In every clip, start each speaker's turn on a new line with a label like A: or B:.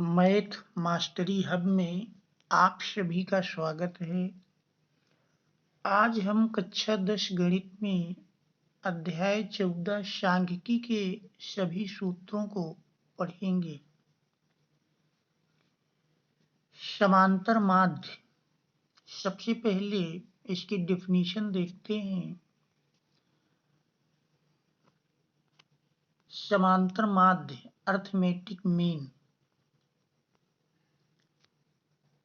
A: Math mastery hub में आप सभी का स्वागत है। आज हम कक्षा 10 गणित में अध्याय 14 सांख्यिकी के सभी सूत्रों को पढ़ेंगे। समांतर माध्य, सबसे पहले इसकी डेफिनेशन देखते हैं। समांतर माध्य अर्थमेटिक मीन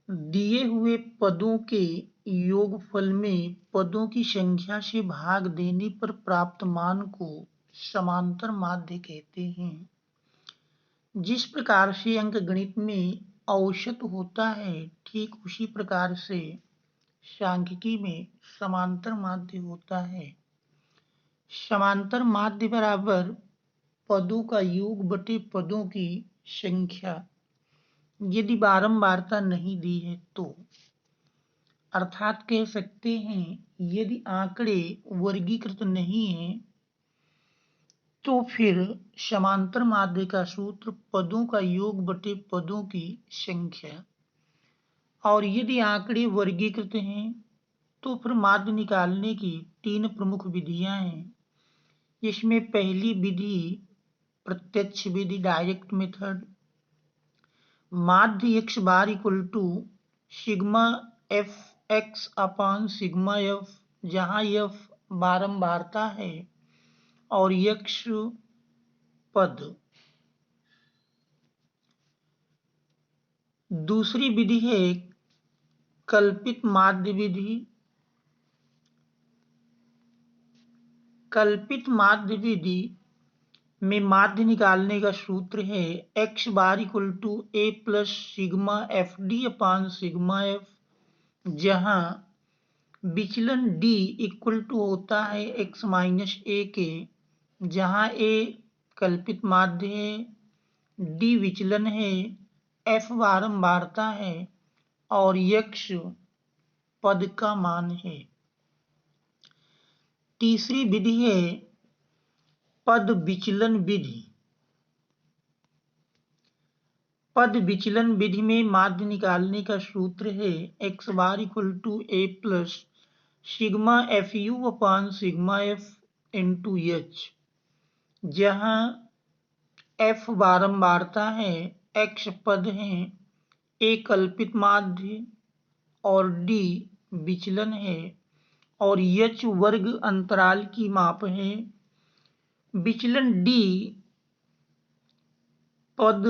A: दिए हुए पदों के योगफल में पदों की संख्या से भाग देने पर प्राप्त मान को समांतर माध्य कहते हैं। जिस प्रकार से अंकगणित में औसत होता है, ठीक उसी प्रकार से सांख्यिकी में समांतर माध्य होता है। समांतर माध्य बराबर पदों का योग बटे पदों की संख्या यदि बारंबारता नहीं दी है तो, अर्थात कह सकते हैं यदि आंकड़े वर्गीकृत नहीं है तो फिर समांतर माध्य का सूत्र पदों का योग बटे पदों की संख्या, और यदि आंकड़े वर्गीकृत हैं तो फिर माध्य निकालने की 3 प्रमुख विधियां हैं। इसमें पहली विधि प्रत्यक्ष विधि, डायरेक्ट मेथड। माध्य x bar equal to sigma F X upon sigma F, जहाँ एफ बारंबारता है और x पद। दूसरी विधि है कल्पित माध्य विधि। कल्पित माध्य विधि में माध्य निकालने का सूत्र है x bar equal to A plus sigma F D upon sigma F, जहाँ विचलन d इक्वल टू होता है x माइनस ए के, जहाँ a कल्पित माध्य है, d विचलन है, f बारंबारता है और x पद का मान है। तीसरी विधि है पद विचलन विधि। पद विचलन विधि में माध्य निकालने का सूत्र है x bar equal to A plus sigma F U upon sigma F into H, जहाँ f बारंबारता है, x पद है, a कल्पित माध्य और d विचलन है और h वर्ग अंतराल की माप है। विचलन d पद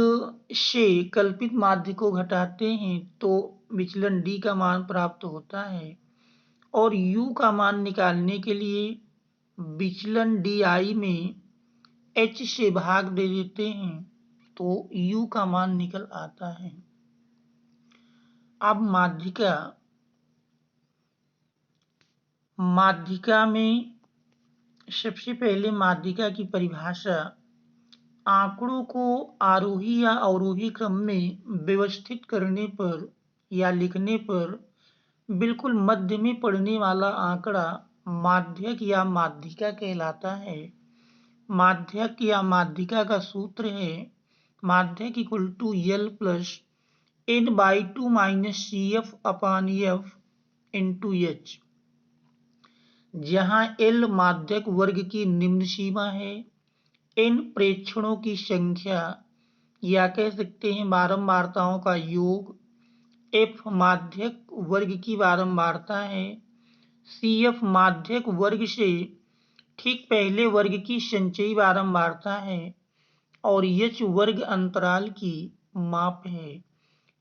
A: से कल्पित माध्य को घटाते हैं तो विचलन d का मान प्राप्त होता है, और u का मान निकालने के लिए विचलन di में h से भाग दे देते हैं तो u का मान निकल आता है। अब माध्यिका में सबसे पहले माध्यिका की परिभाषा आंकड़ों को आरोही या अवरोही क्रम में व्यवस्थित करने पर या लिखने पर बिल्कुल मध्य में पड़ने वाला आंकड़ा माध्यक या माध्यिका कहलाता है। माध्यक या माध्यिका का सूत्र है माध्यक equal to L plus N by two minus C F upon F into H, जहाँ एल माध्यक वर्ग की निम्न सीमा है, एन प्रेक्षणों की संख्या या कह सकते हैं बारंबारताओं का योग, एफ माध्यक वर्ग की बारंबारता है, सी एफ माध्यक वर्ग से ठीक पहले वर्ग की संचयी बारंबारता है और एच वर्ग अंतराल की माप है।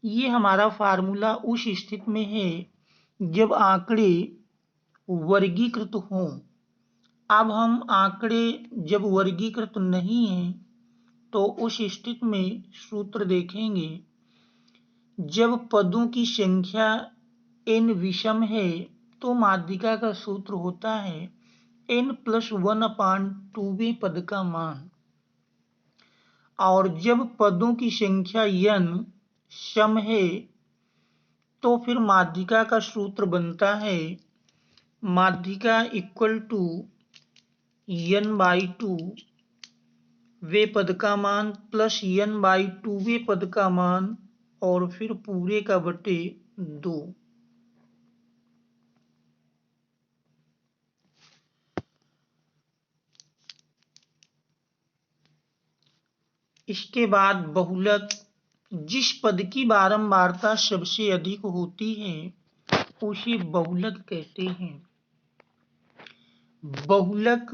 A: ये हमारा फार्मूला उस स्थिति में है जब आंकड़े वर्गीकृत हों। अब हम आंकड़े जब वर्गीकृत नहीं हैं तो उस स्थिति में सूत्र देखेंगे। जब पदों की संख्या n विषम है तो माध्यिका का सूत्र होता है n प्लस 1 अपान 2 पद का मान, और जब पदों की संख्या n सम है तो फिर माध्यिका का सूत्र बनता है माध्यिका इक्वल टू n बाई 2 वे पद का मान प्लस n/2 वे पद का मान और फिर पूरे का बटे 2। इसके बाद बहुलक, जिस पद की बारंबारता सबसे अधिक होती है उसे बहुलक कहते हैं। बहुलक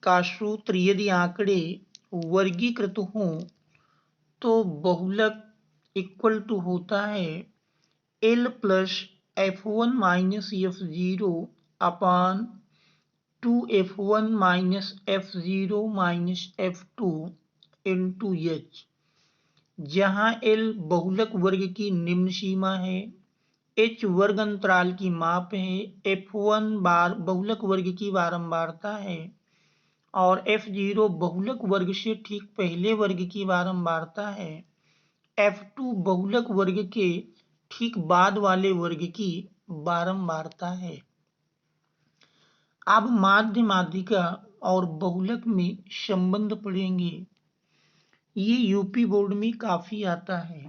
A: का सूत्र यदि आंकड़े वर्गीकृत हों तो बहुलक इक्वल टू होता है L plus F1 minus F0 अपान 2F1 minus F0 minus F2 into H, जहाँ L बहुलक वर्ग की निम्न सीमा है, H वर्ग अंतराल की माप है, F1 बहुलक वर्ग की बारंबारता है और F0 बहुलक वर्ग से ठीक पहले वर्ग की बारंबारता है, F2 बहुलक वर्ग के ठीक बाद वाले वर्ग की बारंबारता है। अब माध्य, माध्यिका और बहुलक में संबंध पढ़ेंगे। ये यूपी बोर्ड में काफी आता है।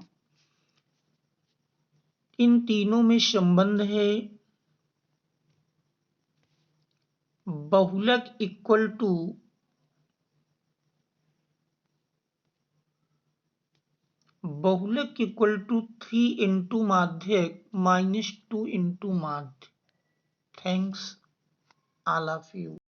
A: इन तीनों में संबंध है बहुलक इक्वल टू बहुलक इक्वल टू 3 इंटू माध्यक माइनस 2 इंटू माध्य। Thanks all of you.